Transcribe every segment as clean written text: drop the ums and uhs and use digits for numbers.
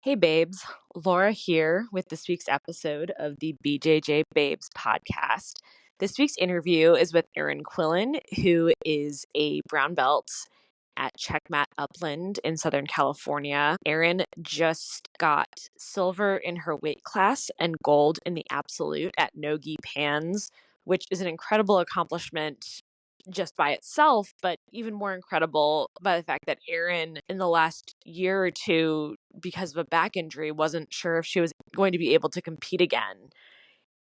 Hey babes, Laura here with this week's episode of the BJJ Babes podcast. This week's interview is with Erin Quillen, who is a brown belt at Checkmat Upland in Southern California. Erin just got silver in her weight class and gold in the absolute at no-gi pans, which is an incredible accomplishment just by itself, but even more incredible by the fact that Erin, in the last year or two, because of a back injury, wasn't sure if she was going to be able to compete again.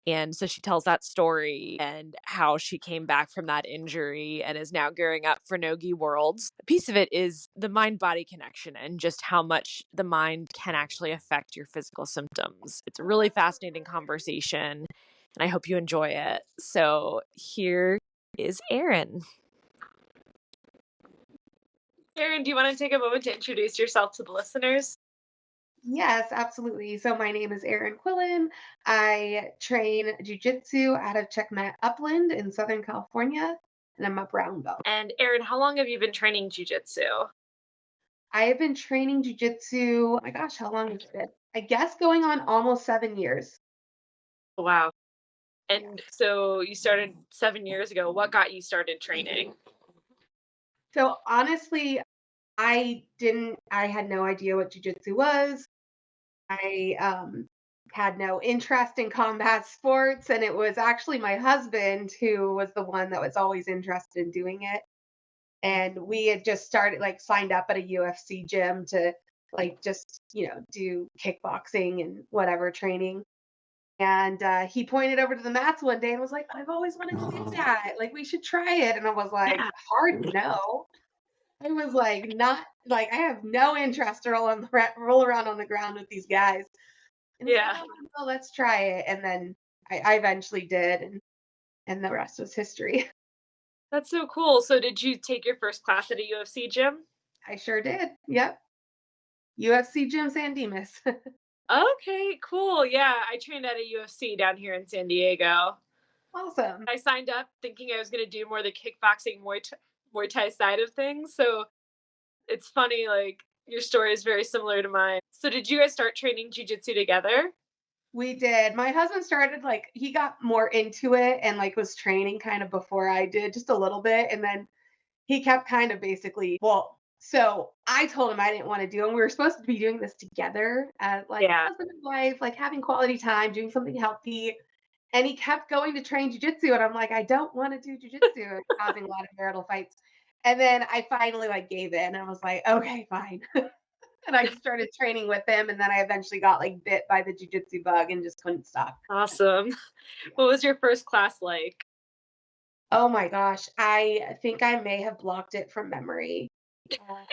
And so she tells that story and how she came back from that injury and is now gearing up for Nogi Worlds. A piece of it is the mind-body connection and just how much the mind can actually affect your physical symptoms. It's a really fascinating conversation, and I hope you enjoy it. So here is Erin. Erin, do you want to take a moment to introduce yourself to the listeners? Yes, absolutely. So my name is Erin Quillen. I train jujitsu out of Checkmat Upland in Southern California, and I'm a brown belt. And Erin, how long have you been training jujitsu? I have been training jujitsu, oh my gosh, how long has it been? I guess going on almost 7 years. Wow. Yeah. And so you started 7 years ago. What got you started training? So honestly, I had no idea what jujitsu was. I had no interest in combat sports, and it was actually my husband who was the one that was always interested in doing it. And we had just started, like, signed up at a UFC gym to, like, just, do kickboxing and whatever training. And he pointed over to the mats one day and was like, I've always wanted to do that. Like, we should try it. And I was like, Yeah. hard no. I was like, not like, I have no interest to roll around on the ground with these guys. And he's like, Yeah. oh, well, let's try it. And then I eventually did. And the rest was history. That's so cool. So did you take your first class at a UFC gym? I sure did. Yep. UFC Gym San Dimas. Okay, cool. Yeah, I trained at a UFC down here in San Diego. Awesome. I signed up thinking I was going to do more the kickboxing Muay Thai side of things. So it's funny, like your story is very similar to mine. So did you guys start training jujitsu together? We did. My husband started, like, he got more into it and, like, was training kind of before I did, just a little bit. And then he kept kind of basically, well, so I told him I didn't want to do it. And we were supposed to be doing this together as like Yeah. husband and wife, like having quality time, doing something healthy. And he kept going to train jujitsu. And I'm like, I don't want to do jujitsu. And causing a lot of marital fights. And then I finally like gave in and was like, okay, fine. And I started training with him, and then I eventually got, like, bit by the jujitsu bug and just couldn't stop. Awesome. What was your first class like? Oh my gosh, I think I may have blocked it from memory. Um,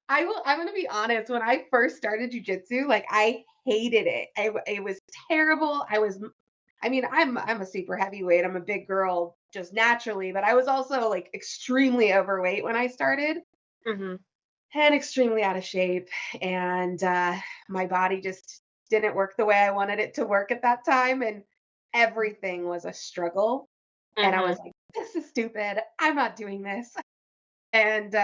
I'm gonna be honest, when I first started jujitsu, like, I hated it. It was terrible. I mean, I'm a super heavyweight, I'm a big girl just naturally, but I was also, like, extremely overweight when I started Mhm. and extremely out of shape, and, my body just didn't work the way I wanted it to work at that time, and everything was a struggle, and I Mhm. was like, "This is stupid. I'm not doing this." And,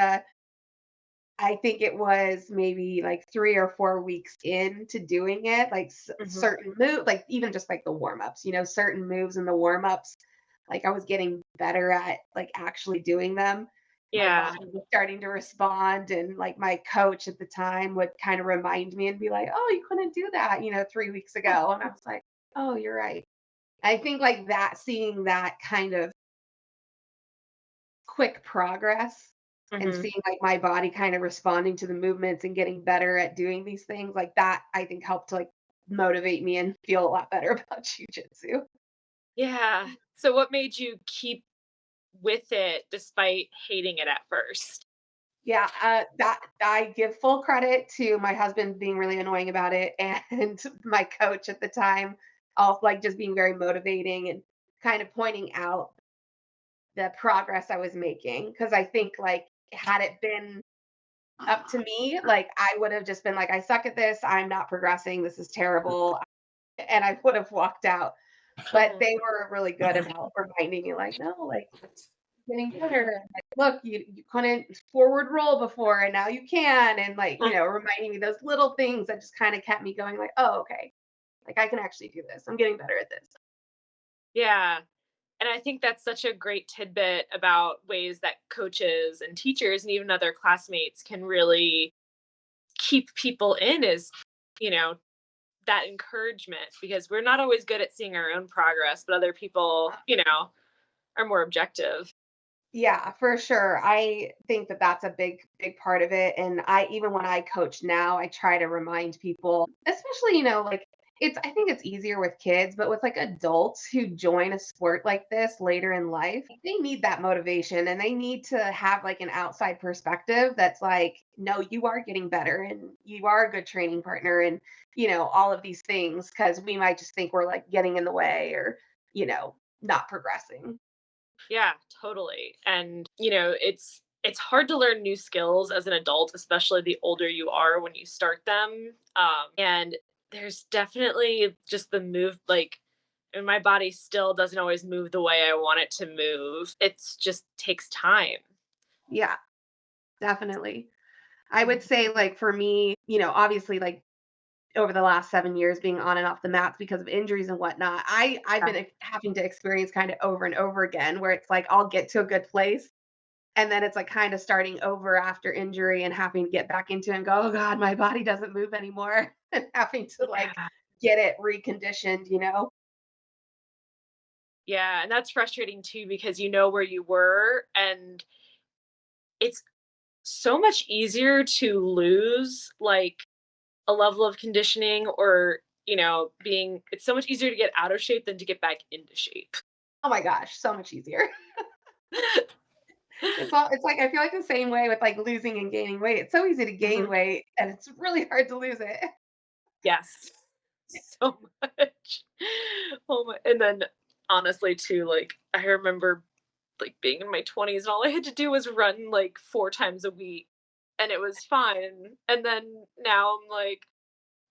I think it was maybe, like, 3 or 4 weeks into doing it, like, Mhm. certain like, even just, like, the warm-ups, certain moves in the warm-ups, like, I was getting better at, like, actually doing them. My Yeah. body was starting to respond, and, like, my coach at the time would kinda remind me and be like, "Oh, you couldn't do that, 3 weeks ago," and I was like, "Oh, you're right." I think, like, that seeing that kind of quick progress and Mhm. seeing, like, my body kind of responding to the movements and getting better at doing these things, like, that I think helped to, like, motivate me and feel a lot better about jujitsu. Yeah. So what made you keep with it despite hating it at first? Yeah, that I give full credit to my husband being really annoying about it and my coach at the time, all like, just being very motivating and kind of pointing out the progress I was making. Because I think, like, had it been up to me, like, I would have just been like, "I suck at this, I'm not progressing, this is terrible," and I would have walked out. But Mhm. they were really good about reminding me, like, "No, like, getting better." look, you couldn't forward roll before and now you can. And like, reminding me those little things that just kind of kept me going like, oh, okay. Like I can actually do this. I'm getting better at this. Yeah. And I think that's such a great tidbit about ways that coaches and teachers and even other classmates can really keep people in is, you know, that encouragement because we're not always good at seeing our own progress, but other people, are more objective. Yeah, for sure. I think that that's a big part of it. And I, even when I coach now, I try to remind people, especially, like I think it's easier with kids, but with like adults who join a sport like this later in life, they need that motivation and they need to have like an outside perspective that's like, no, you are getting better and you are a good training partner and, all of these things. Cause we might just think we're like getting in the way or, not progressing. Yeah, totally. And, it's hard to learn new skills as an adult, especially the older you are when you start them. And there's definitely just the move, like, and my body still doesn't always move the way I want it to move. It's just takes time. Yeah, definitely. I would Mhm. say, like, for me, obviously, like, over the last 7 years being on and off the mats because of injuries and whatnot, I've Yeah. been having to experience kind of over and over again where it's like I'll get to a good place, and then it's, like, kinda starting over after injury and having to get back into it and go, "Oh god, my body doesn't move anymore," and having to, like, Yeah. get it reconditioned, you know? Yeah. And that's frustrating too because you know where you were. And it's so much easier to lose like a level of conditioning or, being it's so much easier to get out of shape than to get back into shape. Oh my gosh, so much easier. It's like I feel like the same way with, like, losing and gaining weight. It's so easy to gain Mhm. weight, and it's really hard to lose it. Yes. So much. Oh my and then honestly too, like I remember like being in my 20s and all I had to do was run like 4 times a week and it was fine. And then now I'm like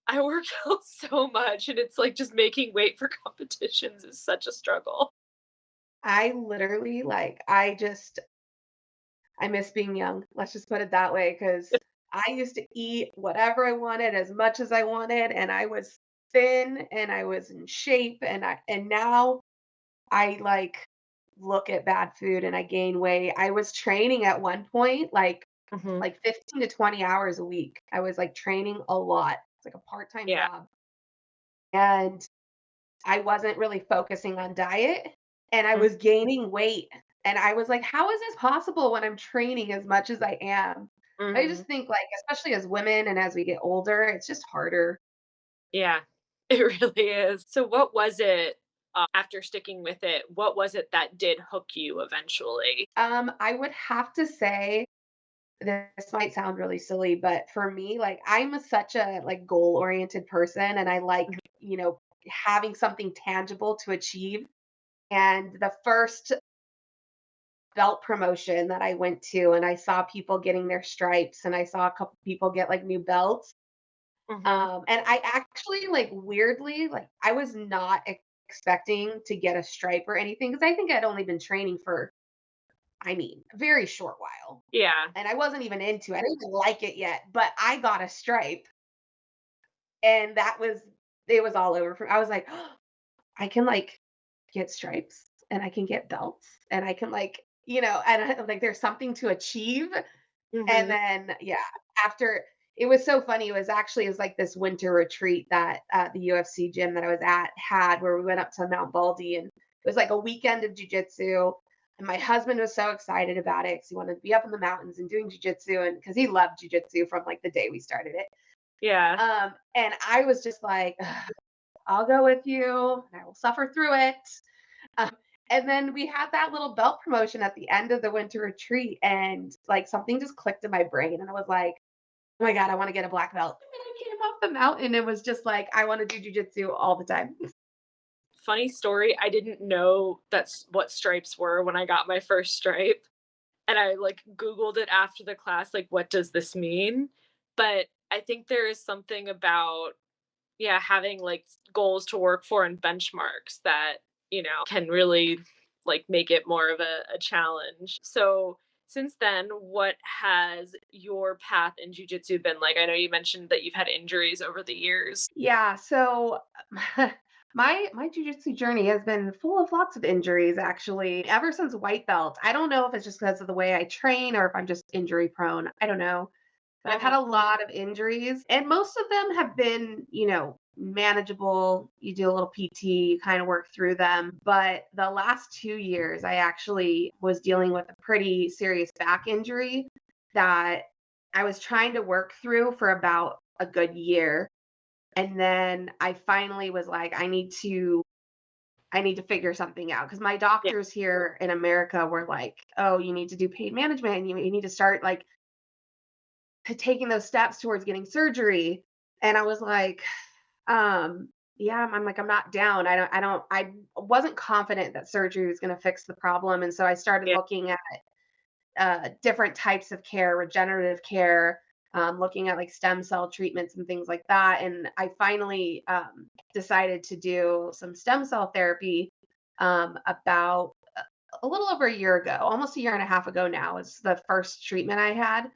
I work out so much and it's like just making weight for competitions is such a struggle. I literally, like, I miss being young. Let's just put it that way, because I used to eat whatever I wanted, as much as I wanted, and I was thin, and I was in shape, and now I, like, look at bad food and I gain weight. I was training at one point, Mhm. 15 to 20 hours a week. I was, like, training a lot. It's like a part-time Yeah. job, and I wasn't really focusing on diet, and I Mm. was gaining weight, and I was like, "How is this possible when I'm training as much as I am?" I just Mhm. think, like, especially as women and as we get older, it's just harder. Yeah, it really is. So what was it, after sticking with it, what was it that did hook you eventually? I would have to say this might sound really silly, but for me, like, such a, like, goal-oriented person, and I like, Mhm, having something tangible to achieve, and the first belt promotion that I went to and I saw people getting their stripes and I saw a couple people get like new belts. mhm. And I actually like weirdly, like I was not expecting to get a stripe or anything because I think I'd only been training for, a very short while. Yeah. And I wasn't even into it. I didn't even like it yet, but I got a stripe and it was all over for I was like, oh, I can like get stripes and I can get belts and I can like, and like there's something to achieve. And Mhm. then, yeah, after it was so funny. It was like this winter retreat that the UFC gym that I was at had where we went up to Mount Baldy and it was like a weekend of jujitsu. And my husband was so excited about it because he wanted to be up in the mountains and doing jujitsu and because he loved jujitsu from like the day we started it. Yeah. And I was just like, "Ugh, I'll go with you and I will suffer through it." Um, and then we had that little belt promotion at the end of the winter retreat, and like something just clicked in my brain, and I was like, "Oh my god, I want to get a black belt." And then I came off the mountain. It was just like I want to do jujitsu all the time. Funny story, I didn't know that's what stripes were when I got my first stripe, and I, like, Googled it after the class, like, "What does this mean?" But I think there is something about, yeah, having, like, goals to work for and benchmarks that, can really, like, make it more of a challenge. So, Since then, what has your path in jujitsu been like? I know you mentioned that you've had injuries over the years. Yeah, so my jujitsu journey has been full of lots of injuries actually. Ever since white belt. I don't know if it's just because of the way I train or if I'm just injury prone. I don't know. But I've had Mhm. a lot of injuries, and most of them have been, manageable. You do a little PT, you kind of work through them. But the last 2 years, I actually was dealing with a pretty serious back injury that I was trying to work through for about a good year. And then I finally was like, I need to figure something out because my Yeah. doctors here in America were like, oh, you need to do pain management and you need to start like taking those steps towards getting surgery. And I was like, um, yeah, I'm like, I'm not down. I wasn't confident that surgery was going to fix the problem. And so I started Yeah. looking at different types of care, regenerative care, looking at like stem cell treatments and things like that. And I finally decided to do some stem cell therapy about a little over a year ago, almost a year and a half ago now, is the first treatment I had.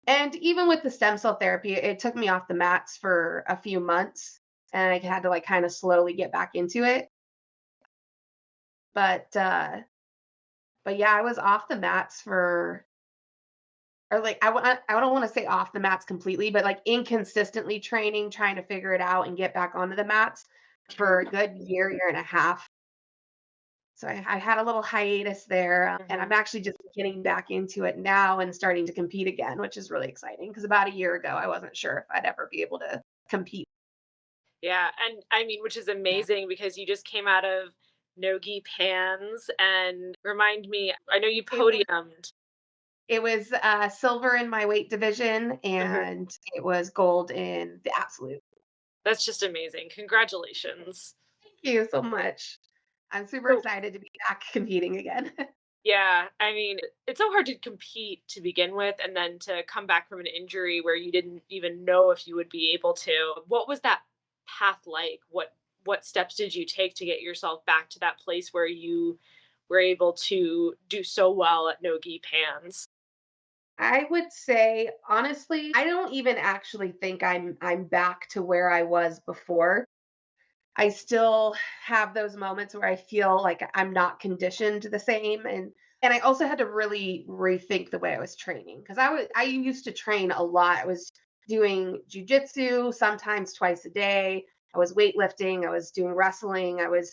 And even with the stem cell therapy, it took me off the mats for a few months and I had to like kind of slowly get back into it. But but yeah, I was off the mats for or like I don't want to say off the mats completely, but like inconsistently training, trying to figure it out and get back onto the mats for a good year, year and a half. So I had a little hiatus there, and Mhm. I'm actually just getting back into it now and starting to compete again, which is really exciting. Because about a year ago, I wasn't sure if I'd ever be able to compete. Yeah, and I mean, which is amazing because you just came out of no-gi pans and remind me, I know you It was podiumed. it was silver in my weight division, Mhm. and it was gold in the absolute. That's just amazing. Congratulations. Thank you so much. I'm super So, excited to be back competing again. yeah, I mean, it's so hard to compete to begin with and then to come back from an injury where you didn't even know if you would be able to. What was that path like? What steps did you take to get yourself back to that place where you were able to do so well at no-gi pans? I would say honestly, I don't even actually think I'm back to where I was before. I still have those moments where I feel like I'm not conditioned the same and I also had to really rethink the way I was training because I used to train a lot. I was doing jujitsu sometimes twice a day. I was weightlifting, I was doing wrestling, I was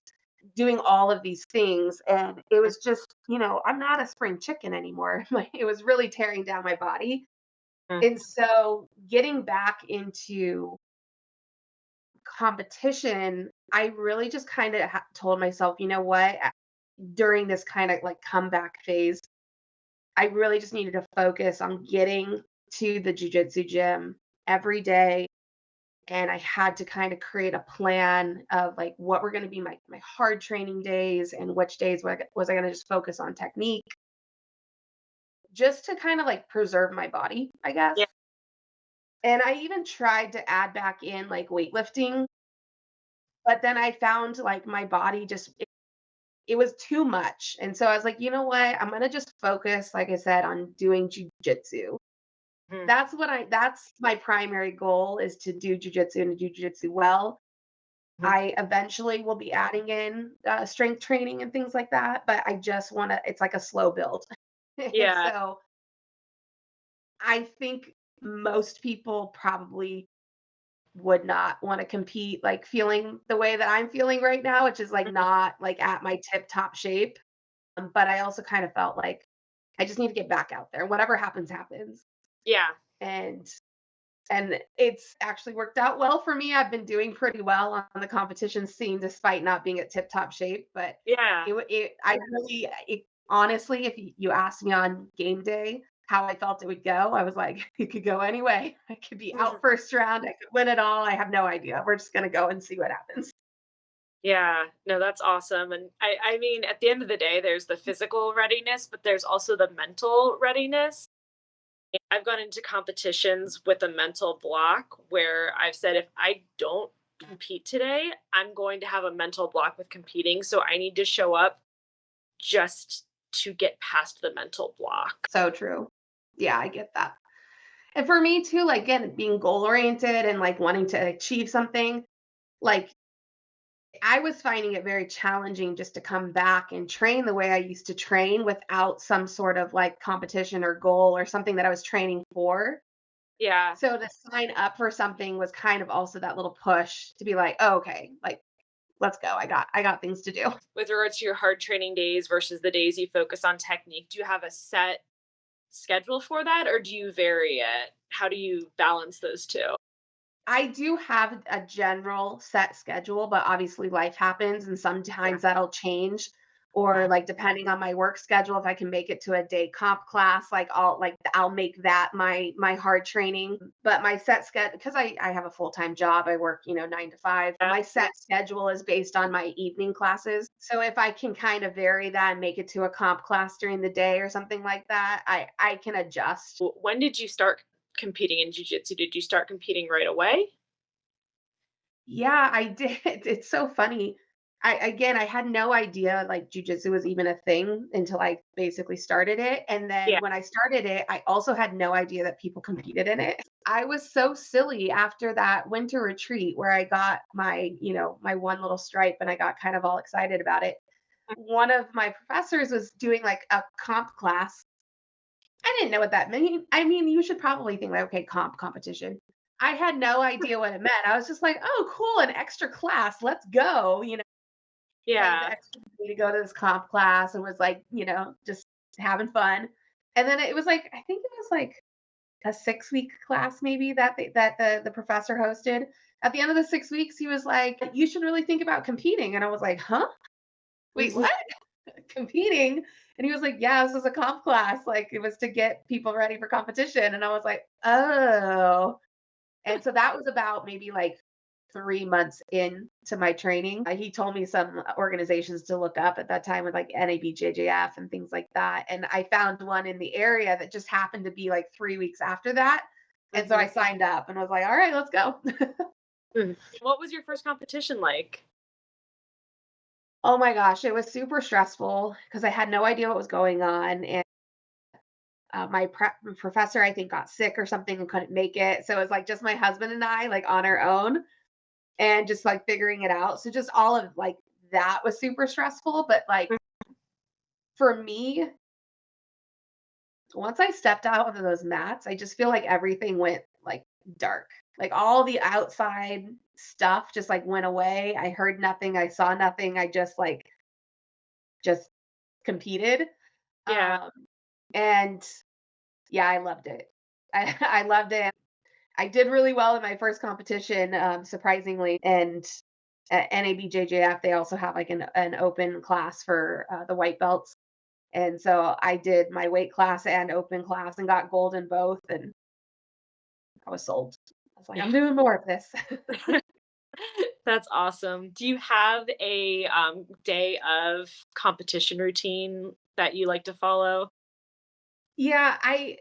doing all of these things and it was just, I'm not a spring chicken anymore. Like it was really tearing down my body. Mhm. And so getting back into competition, I really just kind of told myself, you know what, during this kind of like comeback phase, I really just needed to focus on getting to the jujitsu gym every day. And I had to kind of create a plan of like what were going to be my hard training days and which days was I going to just focus on technique, just to kind of like preserve my body, I guess. Yeah. And I even tried to add back in like weightlifting, but then I found like my body just it was too much. And so I was like, you know what? I'm gonna just focus, like I said, on doing jujitsu. Mhm. That's my primary goal is to do jujitsu and to do jujitsu well. Mhm. I eventually will be adding in strength training and things like that, but I just want to. It's like a slow build, and Yeah. so I think most people probably would not want to compete like feeling the way that I'm feeling right now, which is like Mhm. not like at my tip top shape. But I also kind of felt like I just need to get back out there. Whatever happens, happens. Yeah. And it's actually worked out well for me. I've been doing pretty well on the competition scene despite not being at tip top shape. But Yeah. I really, honestly, if you asked me on game day how I felt it would go, I was like, it could go anyway. I could be out first round. I could win it all. I have no idea. We're just gonna go and see what happens. Yeah, no, that's awesome. And I mean, at the end of the day, there's the physical readiness, but there's also the mental readiness. I've gone into competitions with a mental block where I've said, if I don't compete today, I'm going to have a mental block with competing. So I need to show up just to get past the mental block. So true. Yeah, I get that. And for me too, like again, being goal oriented and like wanting to achieve something, like I was finding it very challenging just to come back and train the way I used to train without some sort of like competition or goal or something that I was training for. Yeah. So to sign up for something was kind of also that little push to be like, oh, okay, like let's go. I got things to do. With regards to your hard training days versus the days you focus on technique, do you have a set schedule for that or do you vary it? How do you balance those two? I do have a general set schedule, but obviously life happens and Yeah. sometimes that'll change. Or like depending on my work schedule, if I can make it to a day comp class, I'll make that my hard training. But my set schedule, because I have a full-time job, I work, 9 to 5. Yeah. My set schedule is based on my evening classes. So if I can kind of vary that and make it to a comp class during the day or something like that, I can adjust. When did you start competing in jiu-jitsu? Did you start competing right away? Yeah, I did. It's so funny. I had no idea like jujitsu was even a thing until I basically started it. And then Yeah. when I started it, I also had no idea that people competed in it. I was so silly after that winter retreat where I got my one little stripe and I got kind of all excited about it. One of my professors was doing like a comp class. I didn't know what that meant. I mean, you should probably think like, okay, competition. I had no idea what it meant. I was just like, oh, cool, an extra class. Let's go. Paid the Yeah. extra money to go to this comp class and was like, just having fun. And then it was like, I think it was like a 6 week class maybe that the professor hosted. At the end of the 6 weeks, he was like, you should really think about competing. And I was like, huh? Wait, what? Competing? And he was like, yeah, this is a comp class. Like it was to get people ready for competition. And I was like, oh. And so that was about maybe like 3 months into my training. He told me some organizations to look up at that time with like NABJJF and things like that. And I found one in the area that just happened to be like 3 weeks after that. And so I Mhm. signed up and I was like, all right, let's go. Mhm. What was your first competition like? Oh my gosh, it was super stressful because I had no idea what was going on. And my professor, I think, got sick or something and couldn't make it. So it was like just my husband and I, like on our own and just like figuring it out. So just all of like that was super stressful. But like for me, once I stepped out of those mats, I just feel like everything went like dark. Like all the outside stuff just like went away. I heard nothing. I saw nothing. I just competed. Yeah. Um, and yeah, I loved it. I loved it. I did really well in my first competition, surprisingly. And at NABJJF, they also have like an open class for the white belts. And so I did my weight class and open class and got gold in both. And I was sold. I was like, I'm doing more of this. That's awesome. Do you have a day of competition routine that you like to follow? Yeah, I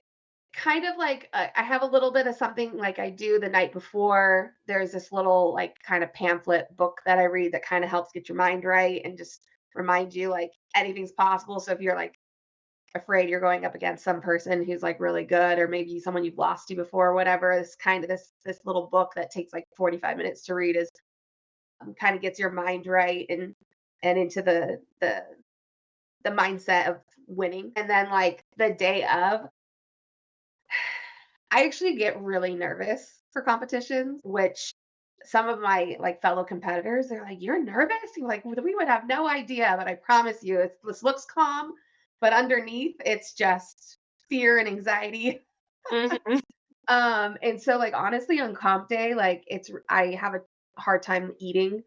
kind of like I have a little bit of something like I do the night before. There's this little like kind of pamphlet book that I read that kind of helps get your mind right and just remind you like anything's possible. So if you're like afraid you're going up against some person who's like really good or maybe someone you've lost to before or whatever, this kind of this little book that takes like 45 minutes to read is kind of gets your mind right and into the mindset of winning. And then like the day of, I actually get really nervous for competitions, which some of my like fellow competitors, they're like, "You're nervous?" You're like, "We would have no idea," but I promise you, this looks calm, but underneath, it's just fear and anxiety. Mhm. And so like honestly, on comp day, like I have a hard time eating.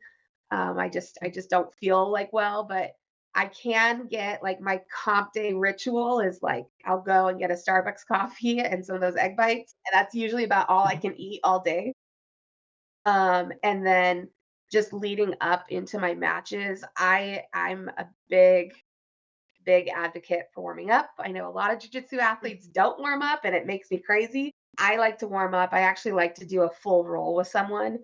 I just don't feel like well, but I can get like my comp day ritual is like I'll go and get a Starbucks coffee and some of those egg bites, and that's usually about all I can eat all day. And then just leading up into my matches, I'm a big advocate for warming up. I know a lot of jiu-jitsu athletes don't warm up and it makes me crazy. I like to warm up. I actually like to do a full roll with someone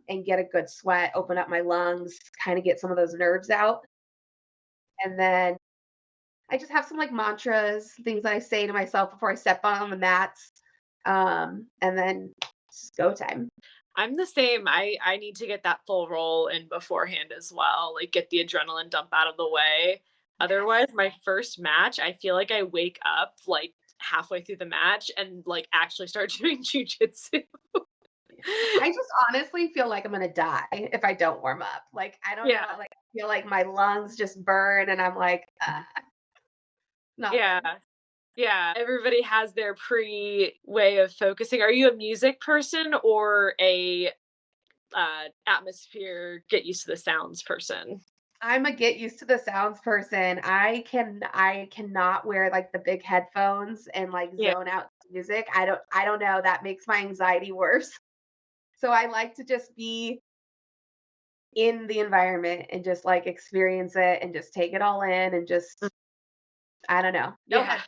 and get a good sweat, open up my lungs, kind of get some of those nerves out. And then I just have some like mantras, things that I say to myself before I step on the mats. And then it's just go time. I'm the same. I need to get that full roll in beforehand as well, like get the adrenaline dump out of the way. Yes. Otherwise, my first match, I feel like I wake up like halfway through the match and like actually start doing jujitsu. I just honestly feel like I'm gonna die if I don't warm up. Like I don't know, Yeah. like I feel like my lungs just burn and I'm like, not Yeah. good. Yeah. Everybody has their pre way of focusing. Are you a music person or a atmosphere, get used to the sounds person? I'm a get used to the sounds person. I cannot wear like the big headphones and like Yeah. zone out to music. I don't know, that makes my anxiety worse. So I like to just be in the environment and just like experience it and just take it all in and just I don't know, no Yeah.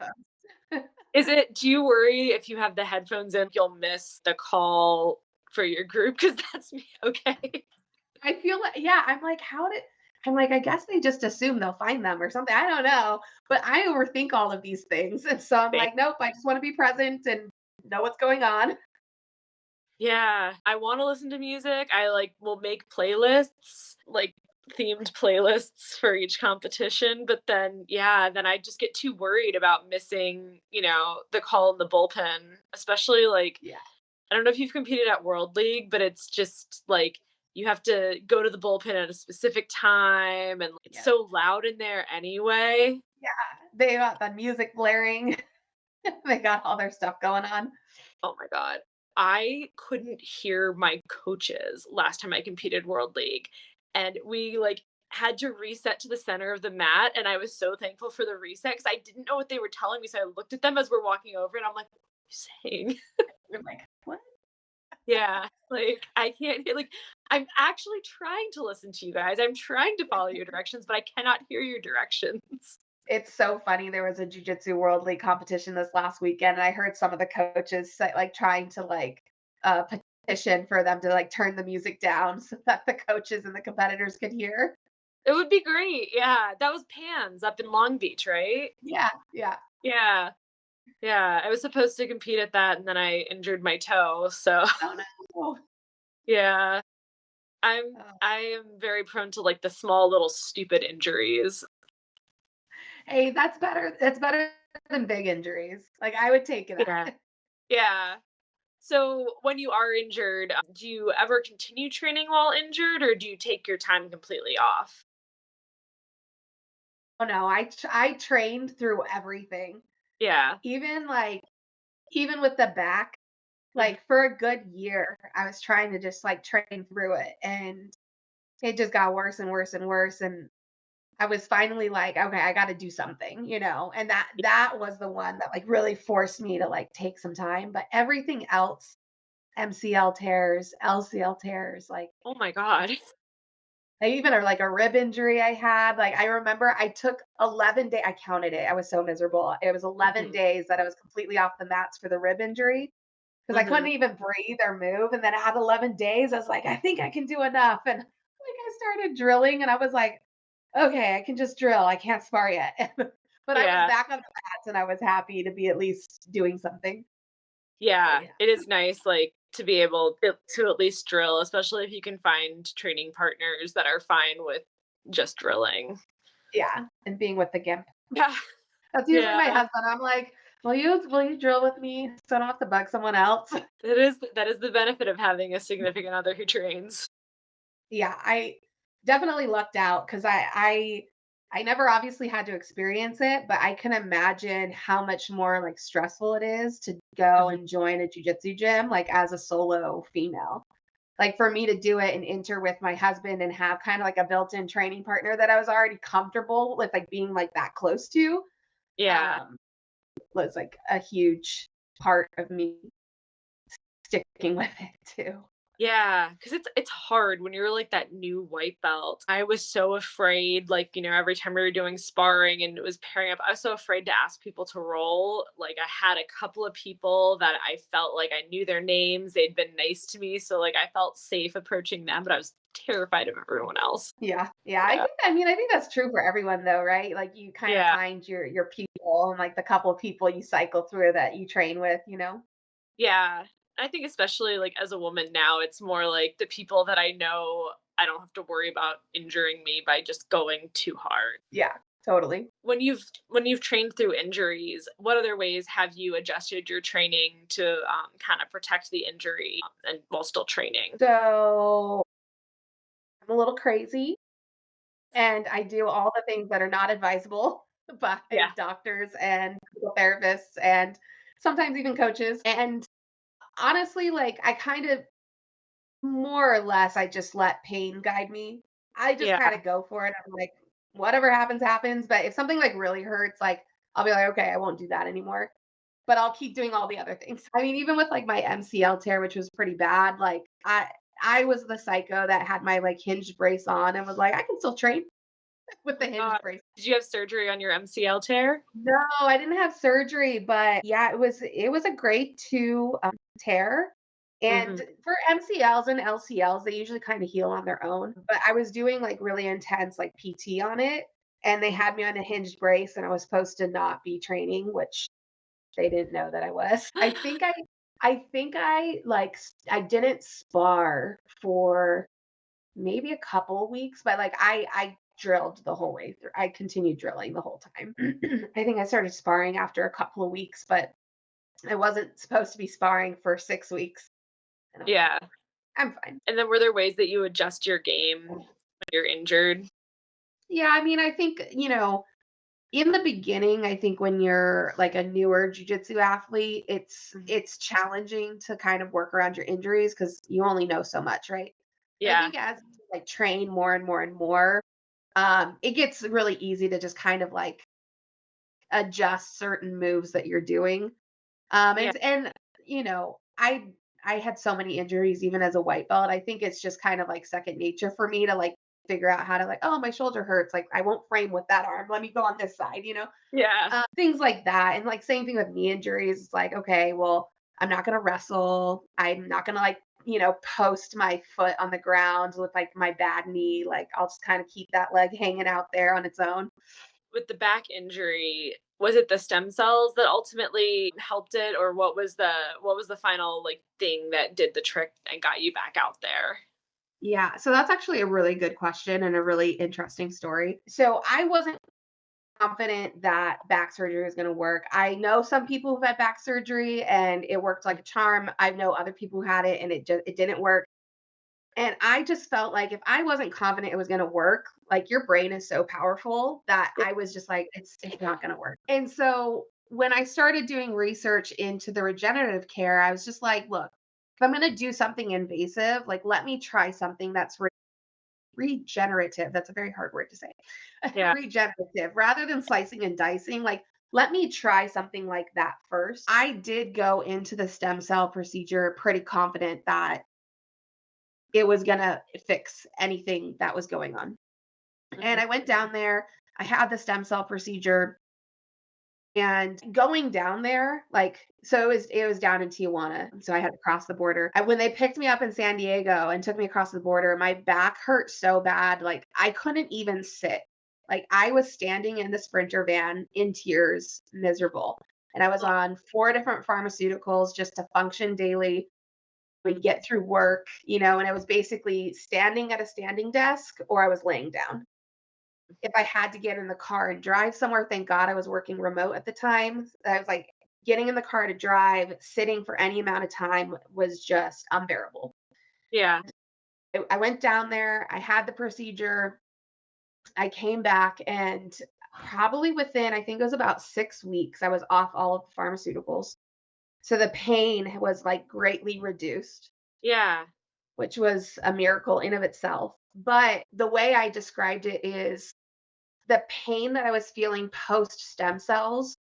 headphones. Do you worry if you have the headphones in, you'll miss the call for your group? Because that's me, okay. I feel like yeah, I'm like, I guess they just assume they'll find them or something. I don't know. But I overthink all of these things. And so I'm Same. like, nope, I just want to be present and know what's going on. Yeah, I wanna listen to music, I, like, will make playlists, like, themed playlists for each competition, but then yeah, then I just get too worried about missing, the call in the bullpen, especially, like, Yeah. I don't know if you've competed at World League, but it's just, like, you have to go to the bullpen at a specific time, and it's Yeah. so loud in there anyway. Yeah. They got the music blaring. They got all their stuff going on. Oh my god. I couldn't hear my coaches last time I competed World League, and we, like, had to reset to the center of the mat, and I was so thankful for the reset because I didn't know what they were telling me, so I looked at them as we're walking over, and I'm like, "What are you saying?" You're like, what? Yeah, like, I can't hear like, I'm actually trying to listen to you guys, I'm trying to follow your directions, but I cannot hear your directions. It's so funny. There was a Jiu-Jitsu World League competition this last weekend, and I heard some of the coaches say, like trying to like petition for them to like turn the music down so that the coaches and the competitors could hear. It would be great, yeah, that was Pans up in Long Beach, right? Yeah, yeah. Yeah. Yeah, I was supposed to compete at that and then I injured my toe, so Oh no. yeah. I'm Oh. I am very prone to, like, the small little stupid injuries. Hey, that's better. That's better than big injuries. Like I would take Yeah. that. Yeah. So, when you are injured, do you ever continue training while injured, or do you take your time completely off? Oh no, I trained through everything. Yeah. Even like even with the back, Mhm. like for a good year, I was trying to just like train through it and it just got worse and worse and worse and I was finally like, okay, I got to do something, and that was the one that like really forced me to like take some time. But everything else, MCL tears, LCL tears, like Oh my god. I even or like a rib injury I had. Like I remember I took 11 days. I counted it. I was so miserable. It was 11 Mhm. days that I was completely off the mats for the rib injury because I couldn't Mhm. even breathe or move. And then at 11 days, I was like, I think I can do enough. And like I started drilling, and I was like, okay, I can just drill. I can't spar yet. But I was Yeah. back on the mats, and I was happy to be at least doing something. But Yeah. yeah, It is nice, like, to be able to at least drill, especially if you can find training partners that are fine with just drilling. yeah, and being with the gimp. Yeah. That's usually my Yeah. husband. I'm like, will you drill with me so I don't have to bug someone else? That is the benefit of having a significant other who trains. Yeah, I definitely lucked out because I never obviously had to experience it, but I can imagine how much more like stressful it is to go Mhm. and join a jujitsu gym like as a solo female. Like for me to do it and enter with my husband and have kind of like a built-in training partner that I was already comfortable with like being like that close to Yeah. um was like a huge part of me sticking with it too. Yeah, because it's hard when you're, like, that new white belt. I was so afraid, like, every time we were doing sparring and it was pairing up, I was so afraid to ask people to roll. Like, I had a couple of people that I felt like I knew their names, they'd been nice to me, so, like, I felt safe approaching them, but I was terrified of everyone else. Yeah. Yeah. Yeah. I think that's true for everyone though, right? Like you kind of Yeah. find your people and like the couple of people you cycle through that you train with, you know? Yeah. I think especially like as a woman now, it's more like the people that I know I don't have to worry about injuring me by just going too hard. Yeah, totally. When you've trained through injuries, what other ways have you adjusted your training to kind of protect the injury and while still training? So I'm a little crazy and I do all the things that are not advisable by Yeah. doctors and physical therapists and sometimes even coaches. And honestly, like I kind of more or less I just let pain guide me. I just Yeah. kind of go for it. I'm like, whatever happens, happens. But if something like really hurts, like I'll be like, okay, I won't do that anymore. But I'll keep doing all the other things. I mean, even with like my MCL tear, which was pretty bad, like I was the psycho that had my like hinged brace on and was like, I can still train with Oh the my hinged god. brace. Did you have surgery on your MCL tear? No, I didn't have surgery, but yeah, it was a grade 2 tear. And Mhm. for MCLs and LCLs, they usually kind of heal on their own. But I was doing like really intense like PT on it, and they Mhm. had me on a hinged brace, and I was supposed to not be training, which they didn't know that I was. I think I like I didn't spar for maybe a couple weeks, but like I drilled the whole way through. I continued drilling the whole time. I think I started sparring after a couple of weeks, but I wasn't supposed to be sparring for 6 weeks. And I'm like, Yeah. I'm fine. And then were there ways that you adjust your game when you're injured? Yeah, I mean, I think, in the beginning, I think when you're like a newer jujitsu athlete, it's Mhm. it's challenging to kind of work around your injuries because you only know so much, right? But I Yeah. think as you like train more and more and more, it gets really easy to just kind of like adjust certain moves that you're doing. Yeah. And I had so many injuries even as a white belt. I think it's just kind of like second nature for me to like figure out how to like, oh, my shoulder hurts. Like I won't frame with that arm. Let me go on this side. Yeah. Things like that. And like same thing with knee injuries. It's like, okay, well, I'm not gonna wrestle. I'm not gonna like, post my foot on the ground with like my bad knee. Like I'll just kind of keep that leg hanging out there on its own. With the back injury, was it the stem cells that ultimately helped it, or what was the final like thing that did the trick and got you back out there? Yeah, so that's actually a really good question and a really interesting story. So I wasn't confident that back surgery was going to work. I know some people who've had back surgery and it worked like a charm. I know other people who had it and it didn't work. And I just felt like if I wasn't confident it was going to work, like your brain is so powerful that I was just like it's not going to work. And so when I started doing research into the regenerative care, I was just like, look, if I'm going to do something invasive, like let me try something that's regenerative. That's a very hard word to say. Yeah. Regenerative rather than slicing and dicing. Like, let me try something like that first. I did go into the stem cell procedure pretty confident that it was going to fix anything that was going on. And Mhm. I went down there, I had the stem cell procedure. And going down there, like, so it was down in Tijuana, so I had to cross the border. And when they picked me up in San Diego and took me across the border, my back hurt so bad, like I couldn't even sit. Like I was standing in the Sprinter van in tears, miserable. And I was on 4 different pharmaceuticals just to function daily, and get through work, and I was basically standing at a standing desk or I was laying down. If I had to get in the car and drive somewhere, thank God I was working remote at the time. I was like, getting in the car to drive, sitting for any amount of time was just unbearable. Yeah. I went down there, I had the procedure, I came back, and probably within, I think it was about 6 weeks, I was off all of the pharmaceuticals. So the pain was like greatly reduced, Yeah. which was a miracle in of itself. But the way I described it is the pain that I was feeling post stem cells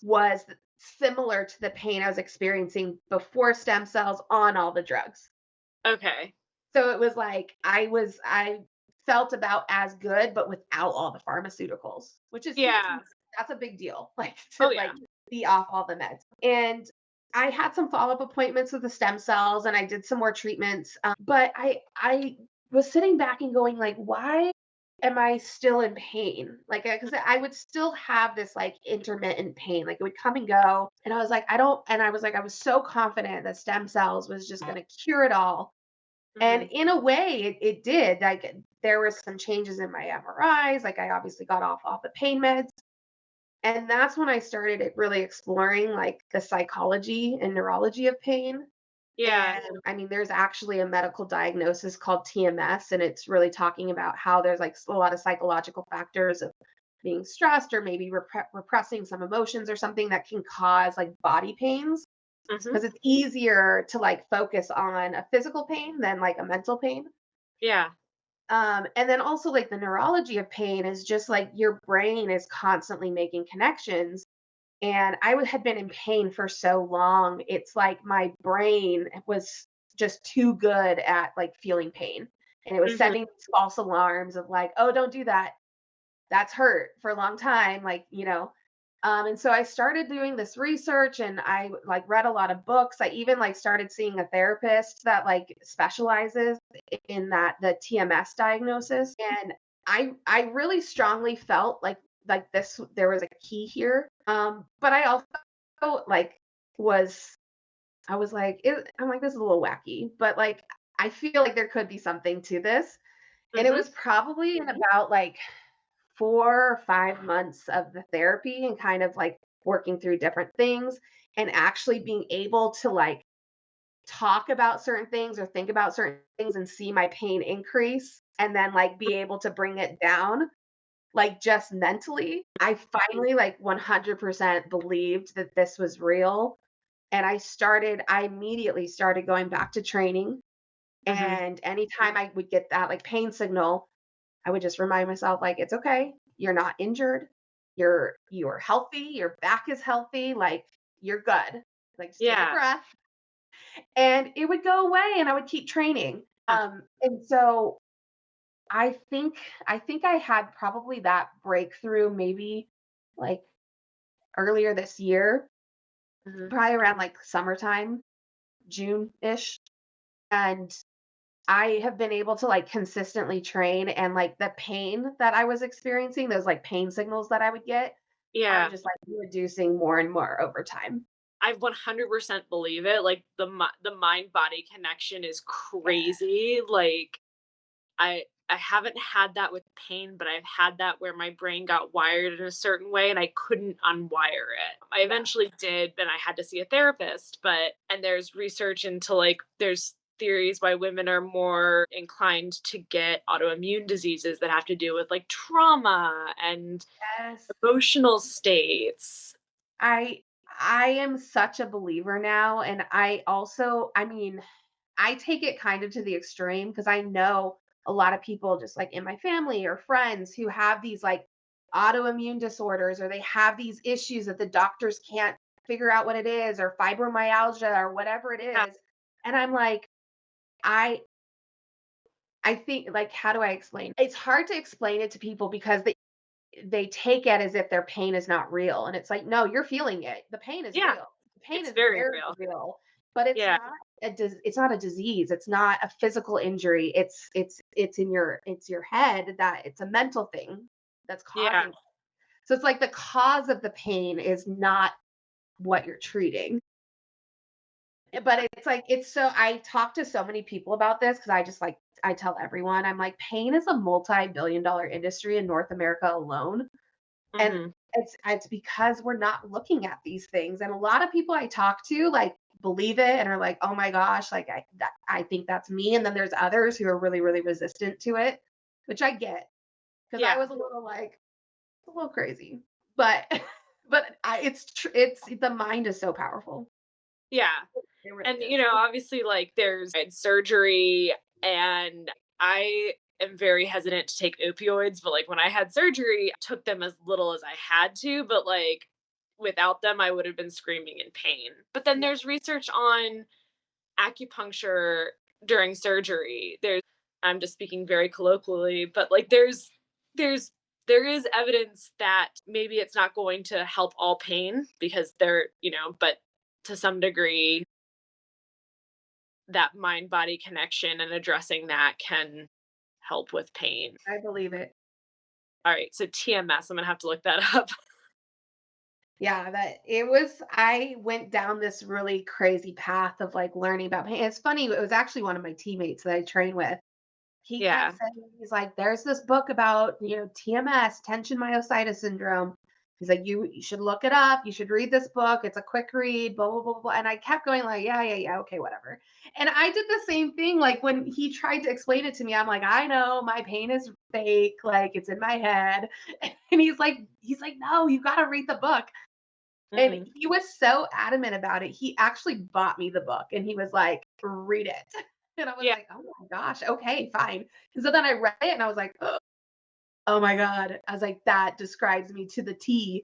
was similar to the pain I was experiencing before stem cells on all the drugs. Okay. So it was like I felt about as good, but without all the pharmaceuticals, which is huge. Yeah. That's a big deal, like to Oh yeah. like be off all the meds. And I had some follow up appointments with the stem cells, and I did some more treatments. But I was sitting back and going like, why am I still in pain? Like, because I would still have this like intermittent pain, like it would come and go. And I was like, I don't, and I was like, I was so confident that stem cells was just going to cure it all. And Mhm. in a way, it did. Like, there was some changes in my MRIs. Like, I obviously got off the pain meds. And that's when I started really exploring like the psychology and neurology of pain. Yeah. And I mean, there's actually a medical diagnosis called TMS, and it's really talking about how there's like a lot of psychological factors of being stressed or maybe repressing some emotions or something that can cause like body pains, Mhm. because it's easier to like focus on a physical pain than like a mental pain. Yeah. And then also like the neurology of pain is just like your brain is constantly making connections. And had been in pain for so long. It's like my brain was just too good at like feeling pain. And it was Mhm. sending these false alarms of like, oh, don't do that. That's hurt for a long time. Like, and so I started doing this research and I like read a lot of books. I even like started seeing a therapist that like specializes in the TMS diagnosis. And I really strongly felt like this there was a key here. But I also like was I was like I'm like, this is a little wacky, but like I feel like there could be something to this. And it Mhm. was probably in about like 4 or 5 months of the therapy and kind of like working through different things and actually being able to like talk about certain things or think about certain things and see my pain increase and then like be able to bring it down like just mentally. I finally like 100% believed that this was real. And I immediately started going back to training. Mhm. And anytime I would get that like pain signal, I would just remind myself like it's okay. You're not injured. You're healthy. Your back is healthy. Like you're good. Like just take a Yeah. breath. And it would go away and I would keep training. Yeah. And so I think I think I had probably that breakthrough maybe like earlier this year, Mhm. probably around like summertime, June-ish. And I have been able to like consistently train and like the pain that I was experiencing, those like pain signals that I would get are Yeah. just like reducing more and more over time. I 100% believe it. Like the mind body connection is Yeah. crazy. Like I haven't had that with pain, but I've had that where my brain got wired in a certain way and I couldn't unwire it. I Yeah. eventually did, but I had to see a therapist, but and there's research into like there's theories why women are more inclined to get autoimmune diseases that have to do with like trauma and Yes. emotional states. I I am such a believer now, and I mean, I take it kind of to the extreme because I know a lot of people just like in my family or friends who have these like autoimmune disorders, or they have these issues that the doctors can't figure out what it is, or fibromyalgia or whatever it Yeah. is. And I'm like, I I think like, how do I explain? It's hard to explain it to people because they take it as if their pain is not real, and it's like, no, you're feeling it. The pain is Yeah. real. The pain It's is very very real. real, but Yeah. it's not a disease. It's not a physical injury. It's in your head, that it's a mental thing that's Yeah. causing it. So it's like the cause of the pain is not what you're treating. But it's like it's so I talk to so many people about this because I tell everyone, I'm like, pain is a multi-billion-dollar industry in North America alone. And Mhm. it's because we're not looking at these things. And a lot of people I talk to like believe it and are like, "Oh my gosh, like I think that's me." And then there's others who are really really resistant to it, which I get because I Yeah. was a little crazy. But it's the mind is so powerful. Yeah. It really And, is. obviously, like, there's surgery, and I am very hesitant to take opioids, but, like, when I had surgery, I took them as little as I had to, but, like, without them, I would have been screaming in pain. But then Yeah. there's research on acupuncture during surgery. I'm just speaking very colloquially, but, like, there's there is evidence that maybe it's not going to help all pain because but to some degree that mind body connection and addressing that can help with pain. I believe it. All right, so TMS, I'm gonna have to look that up. Yeah, that it was I went down this really crazy path of like learning about pain. It's funny, it was actually one of my teammates that I train with. He kept Yeah. saying, he's like, there's this book about, TMS, tension myositis syndrome. He's like, you should look it up. You should read this book. It's a quick read, blah, blah, blah, blah. And I kept going like, yeah, yeah, yeah, okay, whatever. And I did the same thing. Like when he tried to explain it to me, I'm like, I know my pain is fake, like it's in my head. And he's like, no, you gotta read the book. And Mhm. he was so adamant about it. He actually bought me the book and he was like, read it. And I was Yeah. like, oh my gosh, okay, fine. And so then I read it and I was like, oh my God. I was like, that describes me to the T.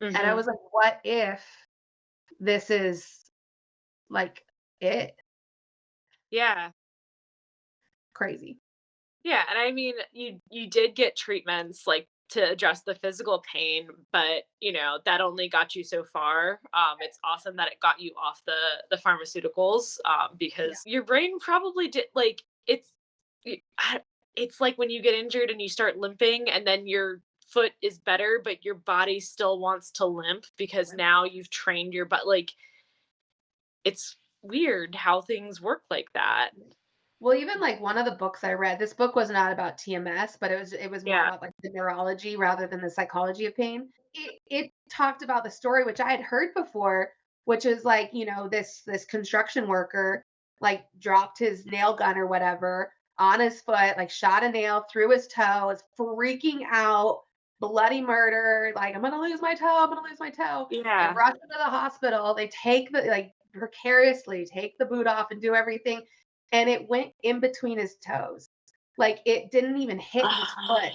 And I Mhm. was like, what if this is like it? Yeah. Crazy. Yeah, and I mean, you did get treatments, like, to address the physical pain, but, that only got you so far. It's awesome that it got you off the pharmaceuticals, Yeah. because your brain probably did like, it's like when you get injured and you start limping and then your foot is better, but your body still wants to limp because now you've trained your butt, like, it's weird how things work like that. Well, even like one of the books I read, this book was not about TMS, but it was more Yeah, about like the neurology rather than the psychology of pain. It talked about the story which I had heard before, which is like, this construction worker like dropped his nail gun or whatever on his foot, like shot a nail through his toe, is freaking out, bloody murder, like I'm gonna lose my toe, I'm gonna lose my toe. They yeah. rush him to the hospital, they take the like precariously take the boot off and do everything, and it went in between his toes. Like it didn't even hit his foot.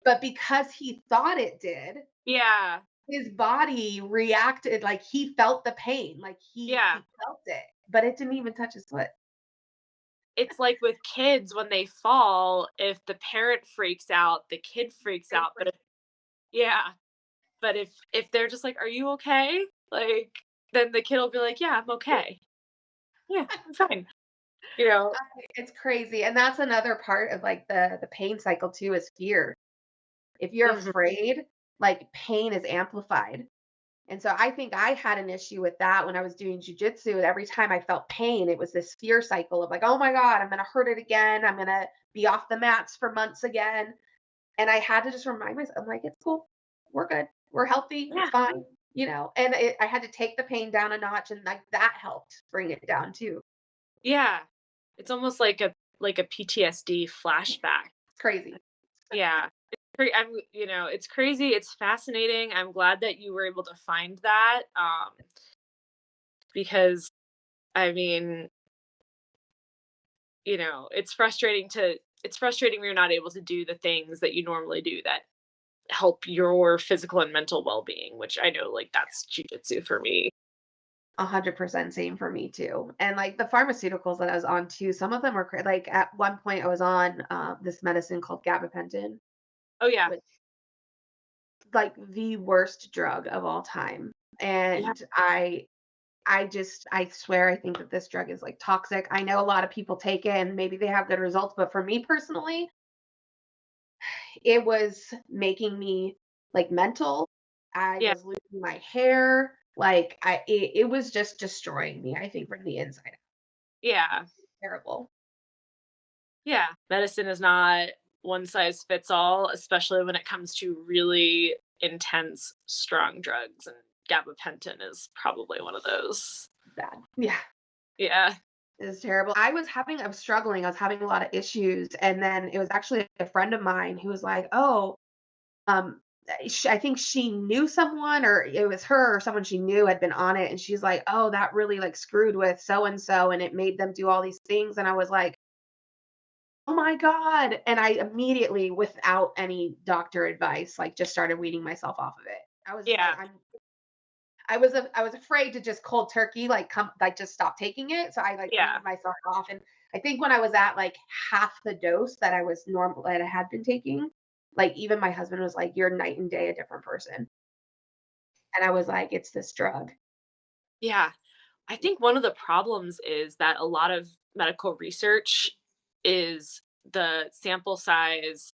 But because he thought it did, Yeah, his body reacted like he felt the pain, like yeah. he felt it, but it didn't even touch his foot. It's like with kids when they fall, if the parent freaks out, the kid freaks They out, but freak- yeah, but if they're just like, "Are you okay?" Like, then the kid will be like, "Yeah, I'm okay. Yeah, I'm fine." You know? It's crazy. And that's another part of like the pain cycle too is fear. If you're Mhm. afraid, like pain is amplified. And so I think I had an issue with that when I was doing jujitsu. Every time I felt pain, it was this fear cycle of like, oh my God, I'm going to hurt it again. I'm going to be off the mats for months again. And I had to just remind myself, I'm like, it's cool. We're good. We're healthy. It's Yeah, fine. And I had to take the pain down a notch. And like that helped bring it down too. yeah. It's almost like a PTSD flashback. It's crazy. Yeah. It's crazy, it's fascinating. I'm glad that you were able to find that, because, I mean, it's frustrating when you're not able to do the things that you normally do that help your physical and mental well-being, which I know, like, that's jujitsu for me. 100% same for me too. And like the pharmaceuticals that I was on too, some of them were like at one point I was on this medicine called gabapentin, Oh, yeah. which like the worst drug of all time. Yeah. And I swear I think that this drug is like toxic. I know a lot of people take it and maybe they have good results, but for me personally, it was making me like mental. I Yeah. was losing my hair. Like it was just destroying me, I think, from the inside out. Yeah. Terrible. Yeah. Medicine is not one size fits all, especially when it comes to really intense, strong drugs, and gabapentin is probably one of those. Bad. Yeah. Yeah. It's terrible. I was struggling. I was having a lot of issues. And then it was actually a friend of mine who was like, oh, I think she knew someone, or it was her or someone she knew had been on it. And she's like, oh, that really like screwed with so and so. And it made them do all these things. And I was like, oh my God. And I immediately, without any doctor advice, like just started weaning myself off of it. I was just like, Yeah. I was afraid to just cold turkey, like come like just stop taking it. So I like Yeah. weaned myself off. And I think when I was at like half the dose that I had been taking, like even my husband was like, you're night and day a different person. And I was like, it's this drug. Yeah. I think one of the problems is that a lot of medical research is the sample size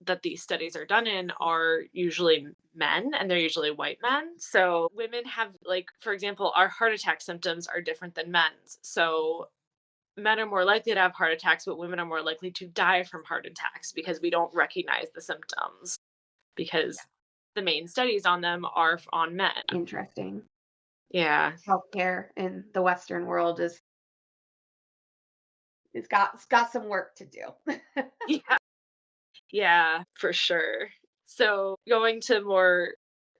that these studies are done in are usually men, and they're usually white men. So women have, like, for example, our heart attack symptoms are different than men's. So men are more likely to have heart attacks, but women are more likely to die from heart attacks because we don't recognize the symptoms because the main studies on them are on men. Interesting. Yeah. Healthcare in the Western world it's got some work to do. Yeah. Yeah, for sure. So, going to more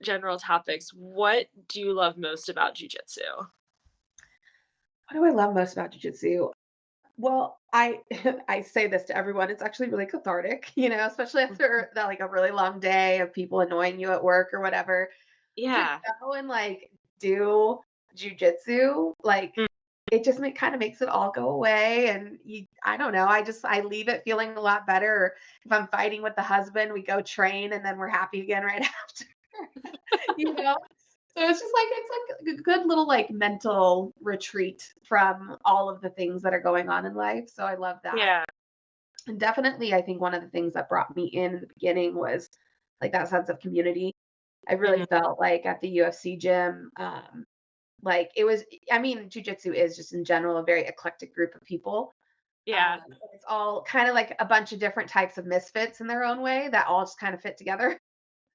general topics, what do you love most about jujitsu? What do I love most about jujitsu? Well, I I say this to everyone. It's actually really cathartic, especially after that like a really long day of people annoying you at work or whatever. To Yeah. go and like do jujitsu, like Mm. it just kind of makes it all go away. And I don't know. I leave it feeling a lot better. Or if I'm fighting with the husband, we go train and then we're happy again right after. you know. So it's just like it's like a good little like mental retreat from all of the things that are going on in life. So I love that. Yeah. And definitely I think one of the things that brought me in the beginning was like that sense of community. I really Mhm. felt like at the UFC gym, like it was I mean, jujitsu is just in general a very eclectic group of people. Yeah. It's all kind of like a bunch of different types of misfits in their own way that all just kind of fit together.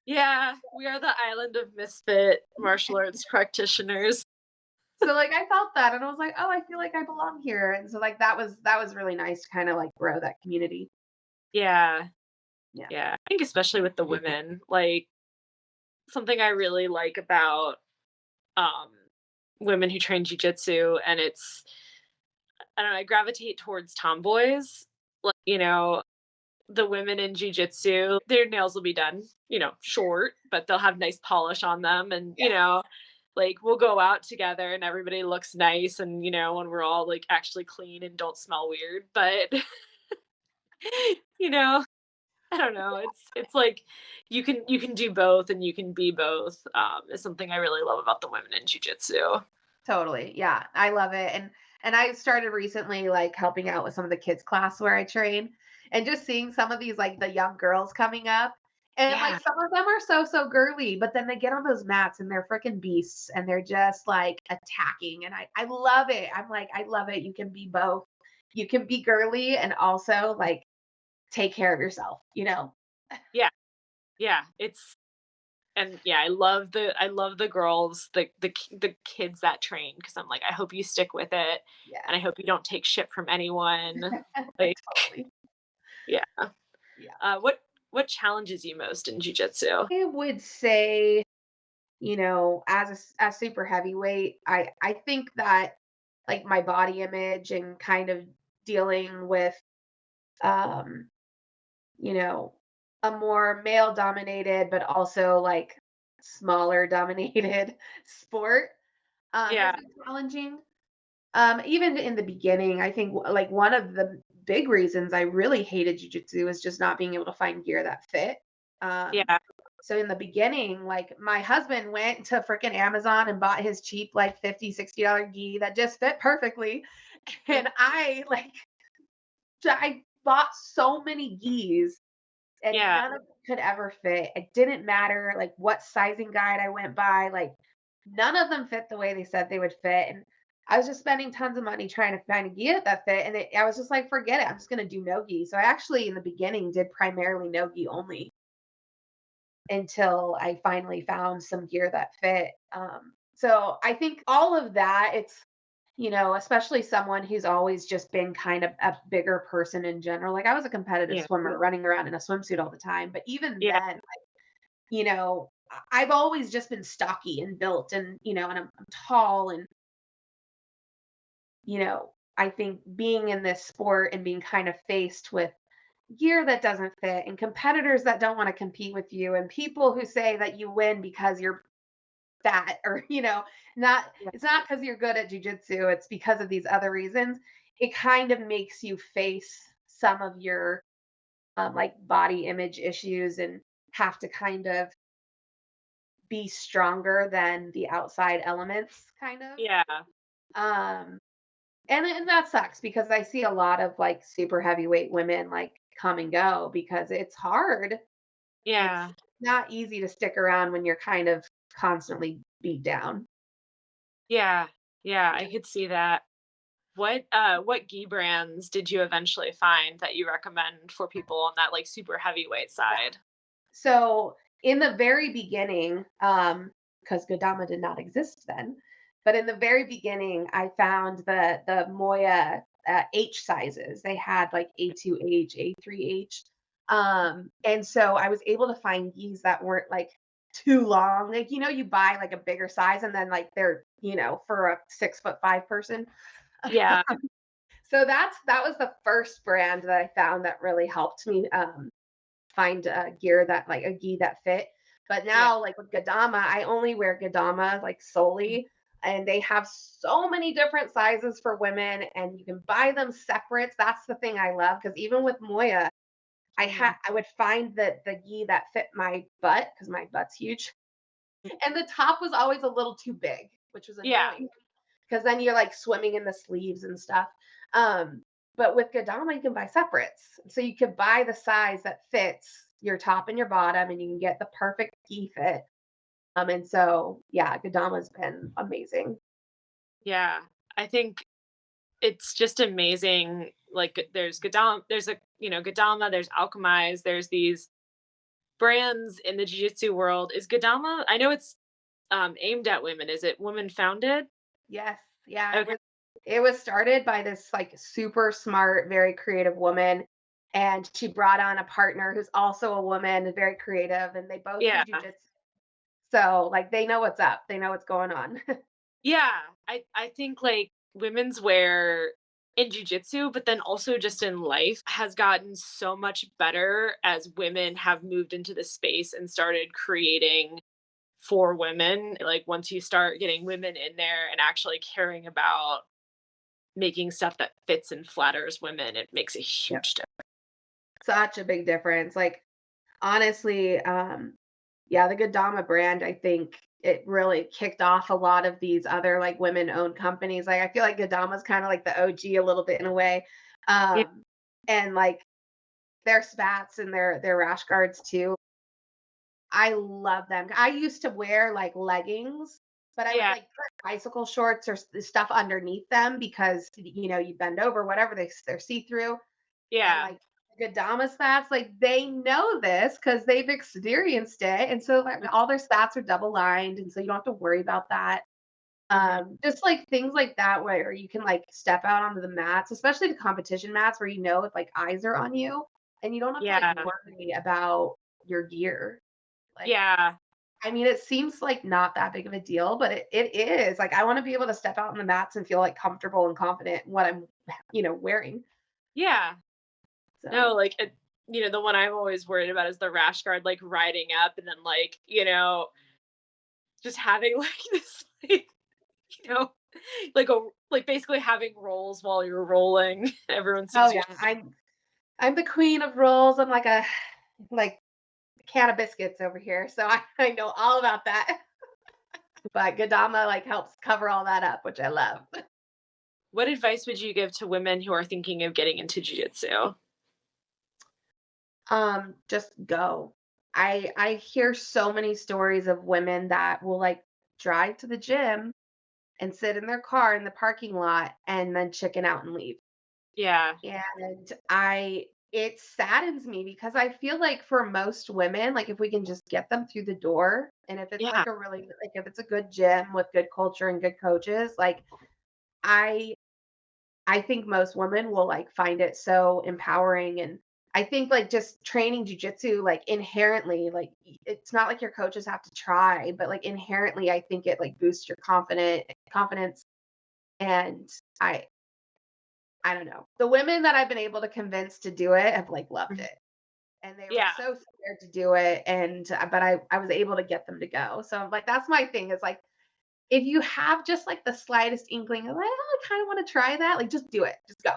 Yeah. We are the island of misfit martial arts practitioners. So like I felt that and I was like, "Oh, I feel like I belong here." And so like that was really nice to kind of like grow that community. Yeah. Yeah. Yeah. I think especially with the women, like something I really like about um women who train jujitsu, and it's, I don't know, I gravitate towards tomboys. Like, the women in jujitsu, their nails will be done, short, but they'll have nice polish on them. And, Yeah. like we'll go out together and everybody looks nice. And, when we're all like actually clean and don't smell weird. But, you know, I don't know. It's like you can do both and you can be both. Is something I really love about the women in jujitsu. Totally. Yeah. I love it. And I started recently like helping out with some of the kids class where I train and just seeing some of these like the young girls coming up. And like Yeah. some of them are so girly, but then they get on those mats and they're freaking beasts and they're just like attacking. And I love it. I'm like, I love it. You can be both. You can be girly and also like take care of yourself. Yeah. Yeah. And yeah, I love the girls, the kids that train, because I'm like, I hope you stick with it, Yeah. and I hope you don't take shit from anyone. Like, Totally. yeah. Yeah. What challenges you most in jujitsu? I would say, as a super heavyweight, I think that like my body image and kind of dealing with um, you know, a more male dominated but also like smaller dominated sport has Yeah, been challenging. Even in the beginning, I think like one of the big reasons I really hated jujitsu is just not being able to find gear that fit. Um, yeah, so in the beginning, like my husband went to freaking Amazon and bought his cheap like 50, $60 gi that just fit perfectly. mm, And I bought so many gis and yeah, none of them could ever fit. It didn't matter like what sizing guide I went by, like none of them fit the way they said they would fit. And I was just spending tons of money trying to find a gi that fit. And I was just like, forget it. I'm just going to do no gi. So I actually, in the beginning, did primarily no gi only until I finally found some gear that fit. So I think all of that, especially someone who's always just been kind of a bigger person in general. Like I was a competitive yeah, swimmer running around in a swimsuit all the time, but even yeah, then, I've always just been stocky and built and I'm tall and, I think being in this sport and being kind of faced with gear that doesn't fit and competitors that don't want to compete with you and people who say that you win because you're fat or not yeah, it's not because you're good at jujitsu, it's because of these other reasons. It kind of makes you face some of your like body image issues and have to kind of be stronger than the outside elements kind of. yeah, um And that sucks because I see a lot of like super heavyweight women like come and go because it's hard. It's Yeah. not easy to stick around when you're kind of constantly beat down. Yeah. Yeah, I Yeah. could see that. What gi brands did you eventually find that you recommend for people on that, like, super heavyweight side? So in the very beginning, because Godama did not exist then, but in the very beginning, I found the Moya H sizes. They had like A2H, A3H, and so I was able to find these that weren't like too long. Like you buy like a bigger size, and then like they're for a 6'5" person. Yeah, So that was the first brand that I found that really helped me. Find gear that like a gi that fit. But yeah. now, like with Gadama, I only wear Gadama like solely, and they have so many different sizes for women, and you can buy them separate. That's the thing I love because even with Moya, Mhm. I would find that the gi that fit my butt because my butt's huge, and the top was always a little too big, which was Yeah, annoying because then you're like swimming in the sleeves and stuff. Um, but with Gadama, you can buy separates. So you could buy the size that fits your top and your bottom, and you can get the perfect key fit. And so yeah, Gadama's been amazing. yeah. I think it's just amazing, like, there's Gadama, there's Alchemize, there's these brands in the jiu-jitsu world. Is Gadama, I know it's, aimed at women. Is it woman founded? Yes, yeah, Okay. it was started by this like super smart, very creative woman. And she brought on a partner who's also a woman, very creative, and they both do Yeah. jujitsu. So like they know what's up. They know what's going on. Yeah, I think, like, women's wear in jujitsu, but then also just in life, has gotten so much better as women have moved into the space and started creating for women. Like, once you start getting women in there and actually caring about making stuff that fits and flatters women, it makes a Yeah. huge difference. Such a big difference. Like honestly, yeah, the Godama brand, I think it really kicked off a lot of these other like women-owned companies. Like I feel like Godama's kind of like the OG a little bit in a way. Yeah, And like their spats and their rash guards too. I love them. I used to wear like leggings, but I would yeah, like put bicycle shorts or stuff underneath them because you bend over, whatever they're see through. And yeah. like Godama spats, like they know this because they've experienced it. And so like Mm, all their spats are double lined. And so you don't have to worry about that. mhm. Just like things like that where you can like step out onto the mats, especially the competition mats where if like eyes are on you and you don't have to like Yeah, worry about your gear. Like, yeah, I mean, it seems like not that big of a deal, but it is. Like I want to be able to step out on the mats and feel like comfortable and confident in what I'm, wearing. yeah. No, So like, the one I'm always worried about is the rash guard, like, riding up and then, like, just having, like, this, like, you know, like, basically having rolls while you're rolling. Everyone oh sees you. yeah, I'm the queen of rolls. I'm like a like can of biscuits over here. So I know all about that. But Godama like helps cover all that up, which I love. What advice would you give to women who are thinking of getting into jiu-jitsu? Just go. I hear so many stories of women that will like drive to the gym and sit in their car in the parking lot and then chicken out and leave. Yeah. And it saddens me because I feel like for most women, like if we can just get them through the door, and if it's Yeah. like if it's a good gym with good culture and good coaches, like I I think most women will like find it so empowering. And I think like just training jujitsu, like inherently, like it's not like your coaches have to try, but like inherently, I think it like boosts your confidence. And I I don't know. The women that I've been able to convince to do it have like loved Mhm. it. And they were Yeah. so scared to do it. And but I was able to get them to go. So like that's my thing is like if you have just like the slightest inkling of like, oh, I kind of want to try that, like just do it. Just go.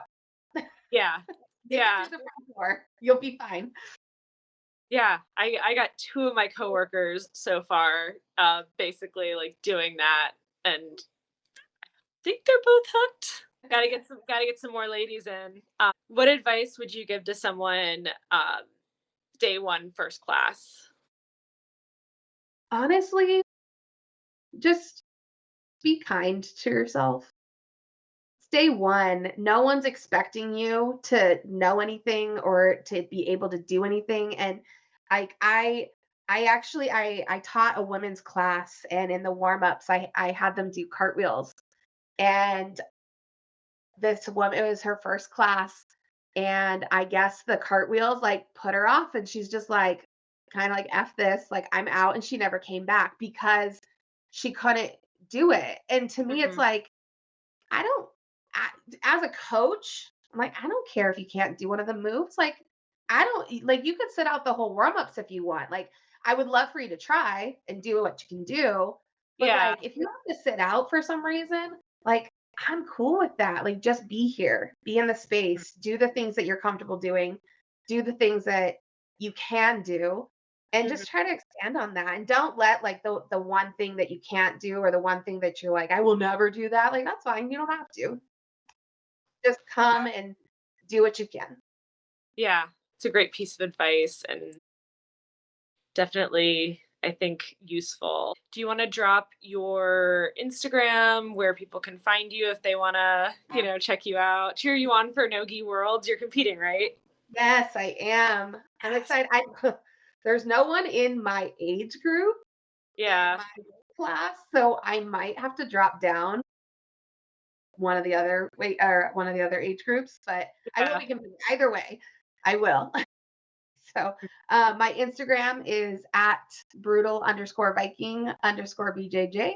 Yeah. Make it Yeah. through the front door. You'll be fine. Yeah. I got 2 of my coworkers so far, basically, like, doing that, and think they're both hooked. Gotta get some more ladies in. What advice would you give to someone day one first class? Honestly, just be kind to yourself. It's day one. No one's expecting you to know anything or to be able to do anything. And like I actually I taught a women's class, and in the warm-ups I had them do cartwheels. And this woman, it was her first class, and I guess the cartwheels like put her off, and she's just like kind of like F this, like I'm out, and she never came back because she couldn't do it. And to me it's Mhm. like I don't I, as a coach, I'm like, I don't care if you can't do one of the moves. Like, I don't like you could sit out the whole warm ups if you want. Like, I would love for you to try and do what you can do. But Yeah. like if you have to sit out for some reason, like I'm cool with that. Like just be here, be in the space, do the things that you're comfortable doing, do the things that you can do, and Mhm. just try to expand on that. And don't let like the one thing that you can't do or the one thing that you're like, I will never do that. Like that's fine. You don't have to. Just come and do what you can. Yeah. It's a great piece of advice and definitely, I think, useful. Do you want to drop your Instagram where people can find you if they want to, check you out, cheer you on for Nogi Worlds? You're competing, right? Yes, I am. I'm Yes. excited. I there's no one in my age group in Yeah. my class, so I might have to drop down one of the other age groups, but I will Yeah. be competing either way. I will. So my Instagram is at brutal underscore Viking underscore BJJ.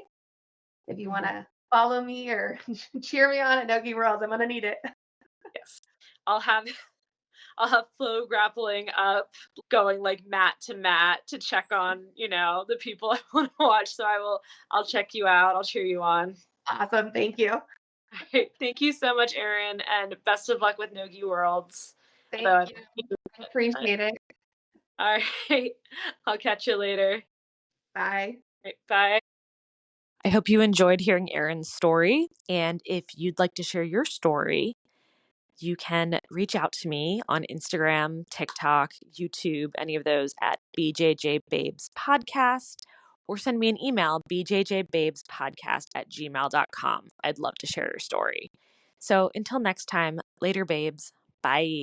If you want Mhm. to follow me or cheer me on at Nogi Worlds, I'm gonna need it. Yes. I'll have I'll have flow grappling up, going like mat to mat to check on, the people I want to watch. So I'll check you out. I'll cheer you on. Awesome, thank you. All right. Thank you so much, Erin, and best of luck with Nogi Worlds. Thank Although, you. I appreciate it. all right. I'll catch you later. Bye. All right, bye. I hope you enjoyed hearing Erin's story. And if you'd like to share your story, you can reach out to me on Instagram, TikTok, YouTube, any of those at BJJ Babes Podcast, or send me an email, bjjbabespodcast@gmail.com. I'd love to share your story. So until next time, later, babes. Bye.